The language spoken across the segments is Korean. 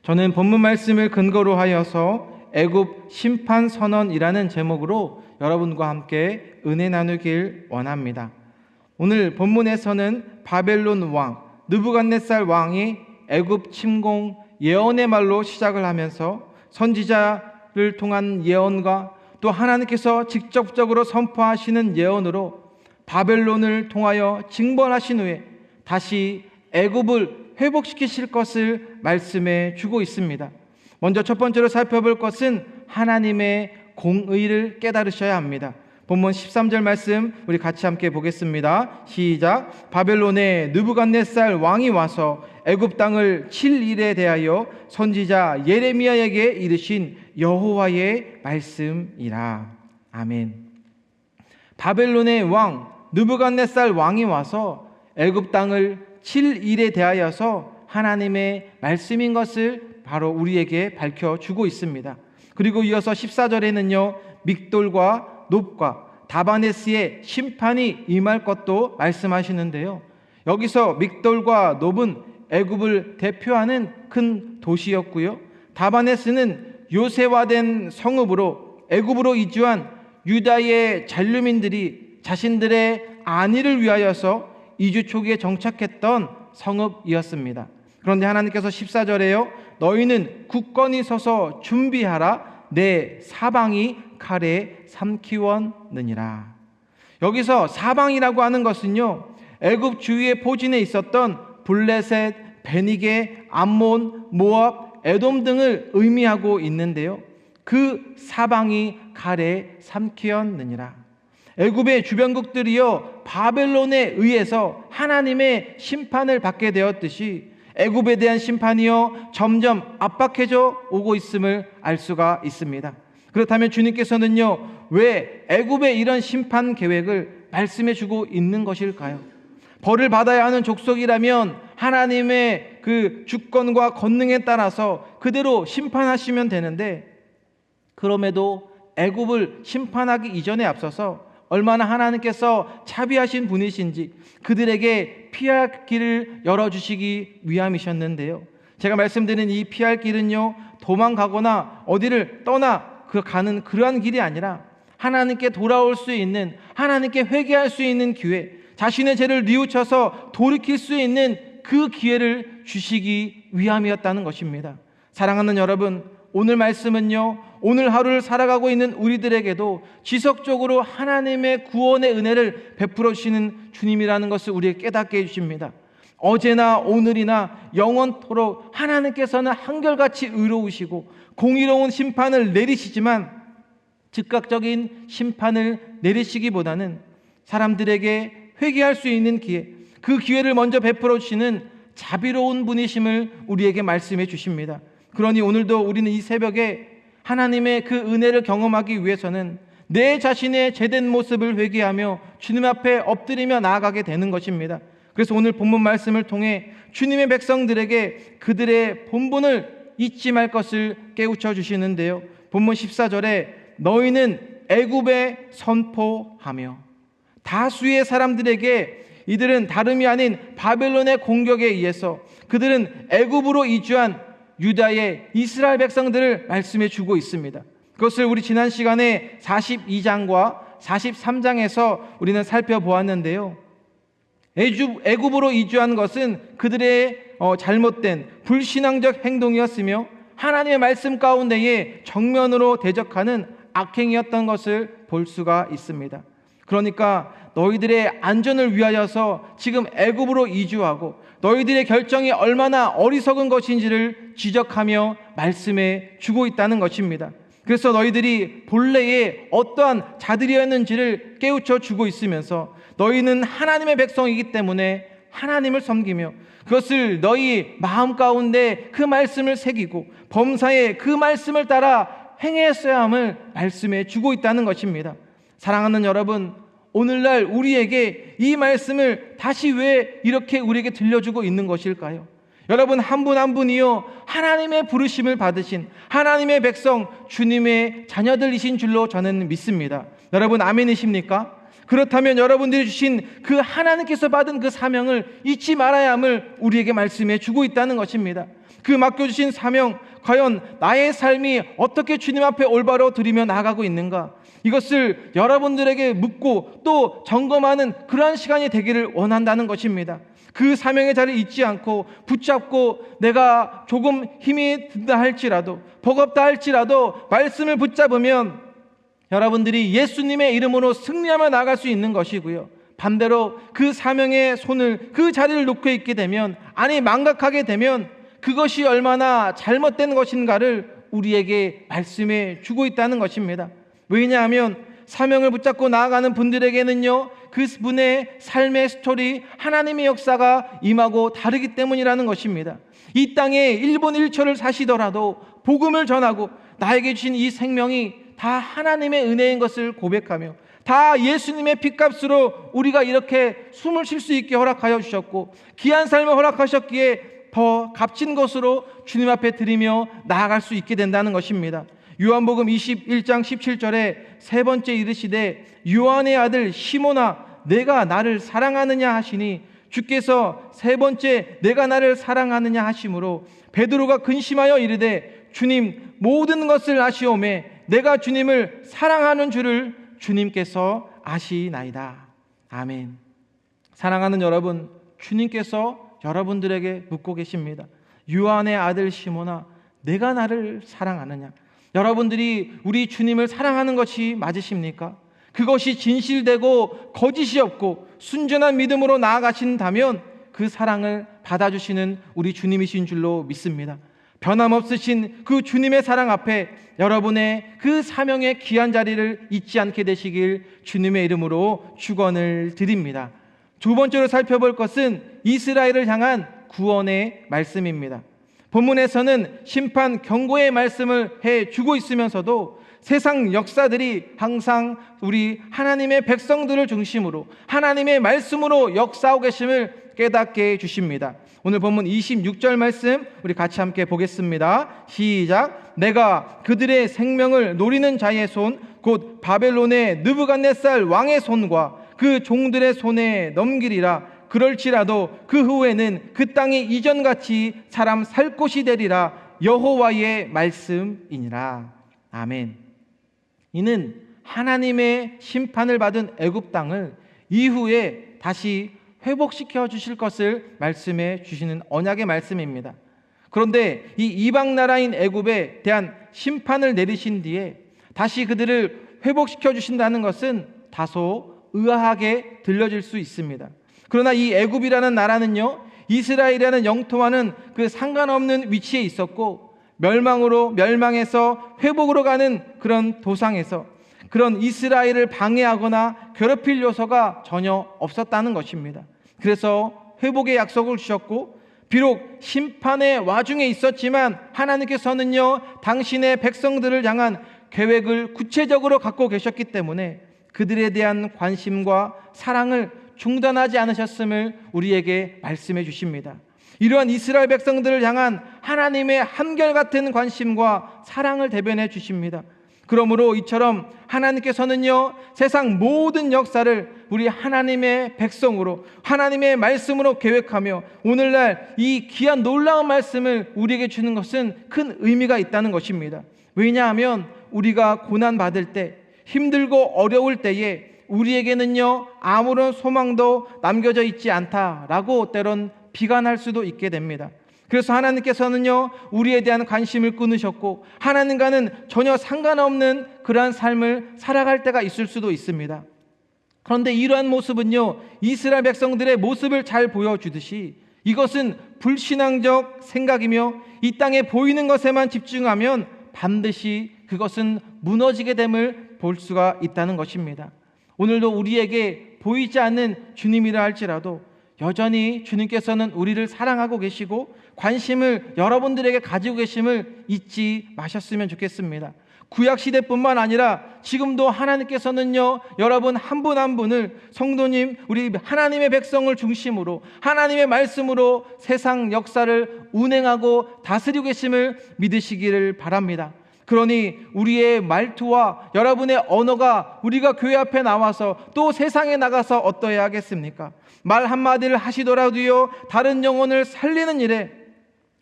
저는 본문 말씀을 근거로 하여서 애굽 심판 선언이라는 제목으로 여러분과 함께 은혜 나누길 원합니다. 오늘 본문에서는 바벨론 왕 느부갓네살 왕이 애굽 침공 예언의 말로 시작을 하면서 선지자를 통한 예언과 또 하나님께서 직접적으로 선포하시는 예언으로 바벨론을 통하여 징벌하신 후에 다시 애굽을 회복시키실 것을 말씀해 주고 있습니다. 먼저 첫 번째로 살펴볼 것은 하나님의 공의를 깨달으셔야 합니다. 본문 13절 말씀 우리 같이 함께 보겠습니다. 시작. 바벨론의 느부갓네살 왕이 와서 애굽 땅을 칠 일에 대하여 선지자 예레미야에게 이르신 여호와의 말씀이라. 아멘. 바벨론의 왕 느부갓네살 왕이 와서 애굽 땅을 칠 일에 대하여서 하나님의 말씀인 것을 바로 우리에게 밝혀주고 있습니다. 그리고 이어서 14절에는요 믹돌과 놉과 다바네스의 심판이 임할 것도 말씀하시는데요, 여기서 믹돌과 놉은 애굽을 대표하는 큰 도시였고요, 다바네스는 요새화된 성읍으로 애굽으로 이주한 유다의 잔류민들이 자신들의 안위를 위하여서 이주 초기에 정착했던 성읍이었습니다. 그런데 하나님께서 14절에요 너희는 굳건히 서서 준비하라 내 사방이 칼에 삼키웠느니라. 여기서 사방이라고 하는 것은요 애굽 주위의 포진에 있었던 블레셋, 베니게, 암몬, 모압, 에돔 등을 의미하고 있는데요, 그 사방이 칼에 삼키었느니라. 애굽의 주변국들이요 바벨론에 의해서 하나님의 심판을 받게 되었듯이 애굽에 대한 심판이요 점점 압박해져 오고 있음을 알 수가 있습니다. 그렇다면 주님께서는요 왜 애굽의 이런 심판 계획을 말씀해 주고 있는 것일까요? 벌을 받아야 하는 족속이라면 하나님의 그 주권과 권능에 따라서 그대로 심판하시면 되는데, 그럼에도 애굽을 심판하기 이전에 앞서서 얼마나 하나님께서 자비하신 분이신지 그들에게 피할 길을 열어주시기 위함이셨는데요, 제가 말씀드린 이 피할 길은요 도망가거나 어디를 떠나 가는 그러한 길이 아니라 하나님께 돌아올 수 있는, 하나님께 회개할 수 있는 기회, 자신의 죄를 뉘우쳐서 돌이킬 수 있는 그 기회를 주시기 위함이었다는 것입니다. 사랑하는 여러분, 오늘 말씀은요 오늘 하루를 살아가고 있는 우리들에게도 지속적으로 하나님의 구원의 은혜를 베풀어 주시는 주님이라는 것을 우리에게 깨닫게 해주십니다. 어제나 오늘이나 영원토록 하나님께서는 한결같이 의로우시고 공의로운 심판을 내리시지만 즉각적인 심판을 내리시기보다는 사람들에게 회개할 수 있는 기회, 그 기회를 먼저 베풀어 주시는 자비로운 분이심을 우리에게 말씀해 주십니다. 그러니 오늘도 우리는 이 새벽에 하나님의 그 은혜를 경험하기 위해서는 내 자신의 죄된 모습을 회개하며 주님 앞에 엎드리며 나아가게 되는 것입니다. 그래서 오늘 본문 말씀을 통해 주님의 백성들에게 그들의 본분을 잊지 말 것을 깨우쳐 주시는데요, 본문 14절에 너희는 애굽에 선포하며, 다수의 사람들에게 이들은 다름이 아닌 바벨론의 공격에 의해서 그들은 애굽으로 이주한 유다의 이스라엘 백성들을 말씀해 주고 있습니다. 그것을 우리 지난 시간에 42장과 43장에서 우리는 살펴보았는데요, 애굽으로 이주한 것은 그들의 잘못된 불신앙적 행동이었으며 하나님의 말씀 가운데에 정면으로 대적하는 악행이었던 것을 볼 수가 있습니다. 그러니까 너희들의 안전을 위하여서 지금 애굽으로 이주하고 너희들의 결정이 얼마나 어리석은 것인지를 지적하며 말씀해 주고 있다는 것입니다. 그래서 너희들이 본래에 어떠한 자들이었는지를 깨우쳐 주고 있으면서 너희는 하나님의 백성이기 때문에 하나님을 섬기며 그것을 너희 마음 가운데 그 말씀을 새기고 범사에 그 말씀을 따라 행했어야 함을 말씀해 주고 있다는 것입니다. 사랑하는 여러분, 오늘날 우리에게 이 말씀을 다시 왜 이렇게 우리에게 들려주고 있는 것일까요? 여러분 한 분 한 분이요 하나님의 부르심을 받으신 하나님의 백성 주님의 자녀들이신 줄로 저는 믿습니다. 여러분 아멘이십니까? 그렇다면 여러분들이 주신 그 하나님께서 받은 그 사명을 잊지 말아야 함을 우리에게 말씀해 주고 있다는 것입니다. 그 맡겨주신 사명, 과연 나의 삶이 어떻게 주님 앞에 올바로 드리며 나아가고 있는가? 이것을 여러분들에게 묻고 또 점검하는 그러한 시간이 되기를 원한다는 것입니다. 그 사명의 자리를 잊지 않고 붙잡고 내가 조금 힘이 든다 할지라도, 버겁다 할지라도 말씀을 붙잡으면 여러분들이 예수님의 이름으로 승리하며 나아갈 수 있는 것이고요. 반대로 그 사명의 손을, 그 자리를 놓고 있게 되면, 아니 망각하게 되면 그것이 얼마나 잘못된 것인가를 우리에게 말씀해 주고 있다는 것입니다. 왜냐하면 사명을 붙잡고 나아가는 분들에게는요, 그 분의 삶의 스토리, 하나님의 역사가 임하고 다르기 때문이라는 것입니다. 이 땅에 1분 1초를 사시더라도 복음을 전하고 나에게 주신 이 생명이 다 하나님의 은혜인 것을 고백하며 다 예수님의 핏값으로 우리가 이렇게 숨을 쉴 수 있게 허락하여 주셨고 귀한 삶을 허락하셨기에 더 값진 것으로 주님 앞에 드리며 나아갈 수 있게 된다는 것입니다. 요한복음 21장 17절에 세 번째 이르시되 요한의 아들 시몬아 내가 나를 사랑하느냐 하시니 주께서 세 번째 내가 나를 사랑하느냐 하심으로 베드로가 근심하여 이르되 주님 모든 것을 아시오매 내가 주님을 사랑하는 줄을 주님께서 아시나이다. 아멘. 사랑하는 여러분, 주님께서 여러분들에게 묻고 계십니다. 요한의 아들 시몬아 내가 나를 사랑하느냐? 여러분들이 우리 주님을 사랑하는 것이 맞으십니까? 그것이 진실되고 거짓이 없고 순전한 믿음으로 나아가신다면 그 사랑을 받아주시는 우리 주님이신 줄로 믿습니다. 변함없으신 그 주님의 사랑 앞에 여러분의 그 사명의 귀한 자리를 잊지 않게 되시길 주님의 이름으로 축원을 드립니다. 두 번째로 살펴볼 것은 이스라엘을 향한 구원의 말씀입니다. 본문에서는 심판 경고의 말씀을 해주고 있으면서도 세상 역사들이 항상 우리 하나님의 백성들을 중심으로 하나님의 말씀으로 역사하고 계심을 깨닫게 해주십니다. 오늘 본문 26절 말씀 우리 같이 함께 보겠습니다. 시작. 내가 그들의 생명을 노리는 자의 손 곧 바벨론의 느부갓네살 왕의 손과 그 종들의 손에 넘기리라. 그럴지라도 그 후에는 그 땅이 이전같이 사람 살 곳이 되리라. 여호와의 말씀이니라. 아멘. 이는 하나님의 심판을 받은 애굽 땅을 이후에 다시 회복시켜 주실 것을 말씀해 주시는 언약의 말씀입니다. 그런데 이 이방 나라인 애굽에 대한 심판을 내리신 뒤에 다시 그들을 회복시켜 주신다는 것은 다소 의아하게 들려질 수 있습니다. 그러나 이 애굽이라는 나라는요, 이스라엘이라는 영토와는 그 상관없는 위치에 있었고 멸망해서 회복으로 가는 그런 도상에서 그런 이스라엘을 방해하거나 괴롭힐 요소가 전혀 없었다는 것입니다. 그래서 회복의 약속을 주셨고 비록 심판의 와중에 있었지만 하나님께서는요 당신의 백성들을 향한 계획을 구체적으로 갖고 계셨기 때문에 그들에 대한 관심과 사랑을 중단하지 않으셨음을 우리에게 말씀해 주십니다. 이러한 이스라엘 백성들을 향한 하나님의 한결같은 관심과 사랑을 대변해 주십니다. 그러므로 이처럼 하나님께서는요 세상 모든 역사를 우리 하나님의 백성으로 하나님의 말씀으로 계획하며 오늘날 이 귀한 놀라운 말씀을 우리에게 주는 것은 큰 의미가 있다는 것입니다. 왜냐하면 우리가 고난받을 때 힘들고 어려울 때에 우리에게는요 아무런 소망도 남겨져 있지 않다라고 때론 비관할 수도 있게 됩니다. 그래서 하나님께서는요 우리에 대한 관심을 끊으셨고 하나님과는 전혀 상관없는 그러한 삶을 살아갈 때가 있을 수도 있습니다. 그런데 이러한 모습은요 이스라엘 백성들의 모습을 잘 보여주듯이 이것은 불신앙적 생각이며 이 땅에 보이는 것에만 집중하면 반드시 그것은 무너지게 됨을 볼 수가 있다는 것입니다. 오늘도 우리에게 보이지 않는 주님이라 할지라도 여전히 주님께서는 우리를 사랑하고 계시고 관심을 여러분들에게 가지고 계심을 잊지 마셨으면 좋겠습니다. 구약시대뿐만 아니라 지금도 하나님께서는요 여러분 한 분 한 분을 성도님 우리 하나님의 백성을 중심으로 하나님의 말씀으로 세상 역사를 운행하고 다스리고 계심을 믿으시기를 바랍니다. 그러니 우리의 말투와 여러분의 언어가 우리가 교회 앞에 나와서 또 세상에 나가서 어떠해야 하겠습니까? 말 한마디를 하시더라도요, 다른 영혼을 살리는 일에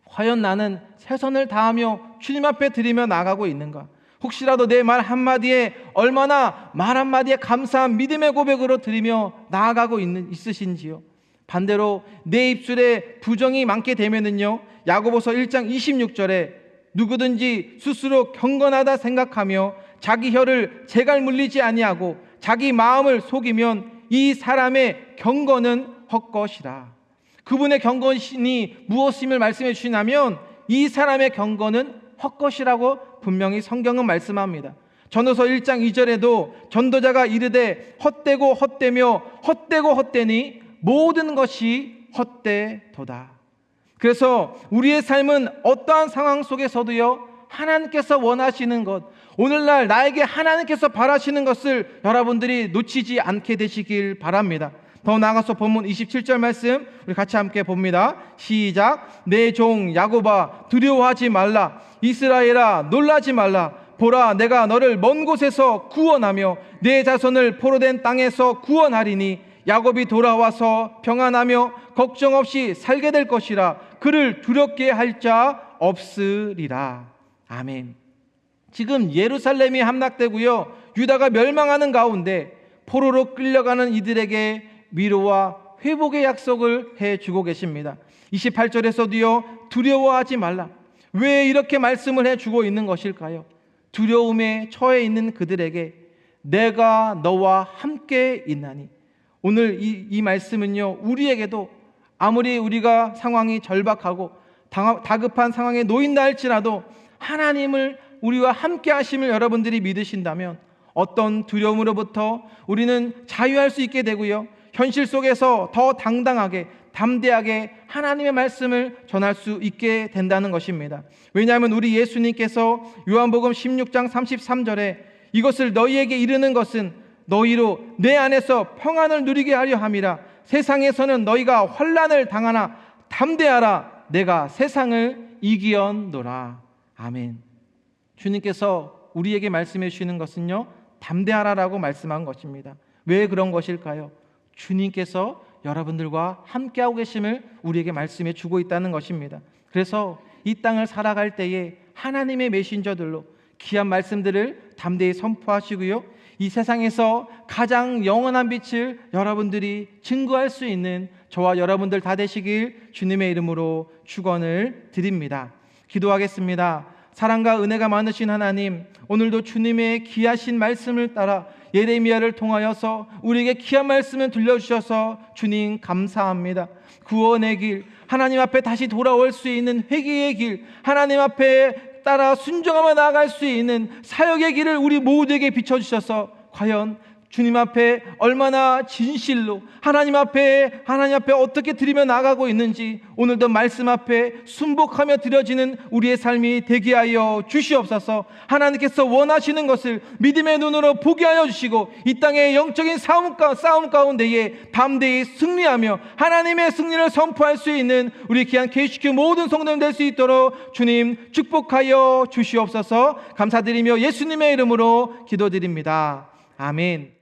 과연 나는 최선을 다하며 주님 앞에 드리며 나가고 있는가? 혹시라도 내 말 한마디에 얼마나 말 한마디에 감사한 믿음의 고백으로 드리며 나아가고 있으신지요? 반대로 내 입술에 부정이 많게 되면은요, 야고보서 1장 26절에 누구든지 스스로 경건하다 생각하며 자기 혀를 재갈 물리지 아니하고 자기 마음을 속이면 이 사람의 경건은 헛것이라. 그분의 경건이 무엇임을 말씀해 주시냐면 이 사람의 경건은 헛것이라고 분명히 성경은 말씀합니다. 전도서 1장 2절에도 전도자가 이르되 헛되고 헛되며 헛되고 헛되니 모든 것이 헛되도다. 그래서 우리의 삶은 어떠한 상황 속에서도요, 하나님께서 원하시는 것, 오늘날 나에게 하나님께서 바라시는 것을 여러분들이 놓치지 않게 되시길 바랍니다. 더 나아가서 본문 27절 말씀 우리 같이 함께 봅니다. 시작. 내 종 야곱아 두려워하지 말라. 이스라엘아 놀라지 말라. 보라, 내가 너를 먼 곳에서 구원하며 내 자손을 포로된 땅에서 구원하리니 야곱이 돌아와서 평안하며 걱정 없이 살게 될 것이라. 그를 두렵게 할 자 없으리라. 아멘. 지금 예루살렘이 함락되고요, 유다가 멸망하는 가운데 포로로 끌려가는 이들에게 위로와 회복의 약속을 해주고 계십니다. 28절에서도요, 두려워하지 말라. 왜 이렇게 말씀을 해주고 있는 것일까요? 두려움에 처해 있는 그들에게 내가 너와 함께 있나니. 오늘 이 말씀은요, 우리에게도 아무리 우리가 상황이 절박하고 다급한 상황에 놓인다 할지라도 하나님을 우리와 함께 하심을 여러분들이 믿으신다면 어떤 두려움으로부터 우리는 자유할 수 있게 되고요, 현실 속에서 더 당당하게 담대하게 하나님의 말씀을 전할 수 있게 된다는 것입니다. 왜냐하면 우리 예수님께서 요한복음 16장 33절에 이것을 너희에게 이르는 것은 너희로 내 안에서 평안을 누리게 하려 함이라. 세상에서는 너희가 환난을 당하나 담대하라. 내가 세상을 이기었노라. 아멘. 주님께서 우리에게 말씀해 주시는 것은요, 담대하라라고 말씀한 것입니다. 왜 그런 것일까요? 주님께서 여러분들과 함께하고 계심을 우리에게 말씀해 주고 있다는 것입니다. 그래서 이 땅을 살아갈 때에 하나님의 메신저들로 귀한 말씀들을 담대히 선포하시고요, 이 세상에서 가장 영원한 빛을 여러분들이 증거할 수 있는 저와 여러분들 다 되시길 주님의 이름으로 축원을 드립니다. 기도하겠습니다. 사랑과 은혜가 많으신 하나님, 오늘도 주님의 귀하신 말씀을 따라 예레미야를 통하여서 우리에게 귀한 말씀을 들려주셔서 주님 감사합니다. 구원의 길, 하나님 앞에 다시 돌아올 수 있는 회개의 길, 하나님 앞에 따라 순종하며 나아갈 수 있는 사역의 길을 우리 모두에게 비춰주셔서 과연 주님 앞에 얼마나 진실로 하나님 앞에 어떻게 드리며 나가고 있는지 오늘도 말씀 앞에 순복하며 드려지는 우리의 삶이 되게 하여 주시옵소서. 하나님께서 원하시는 것을 믿음의 눈으로 보게 하여 주시고 이 땅의 영적인 싸움 가운데에 담대히 승리하며 하나님의 승리를 선포할 수 있는 우리 귀한 KCQ 모든 성도들 될 수 있도록 주님 축복하여 주시옵소서. 감사드리며 예수님의 이름으로 기도드립니다. 아멘.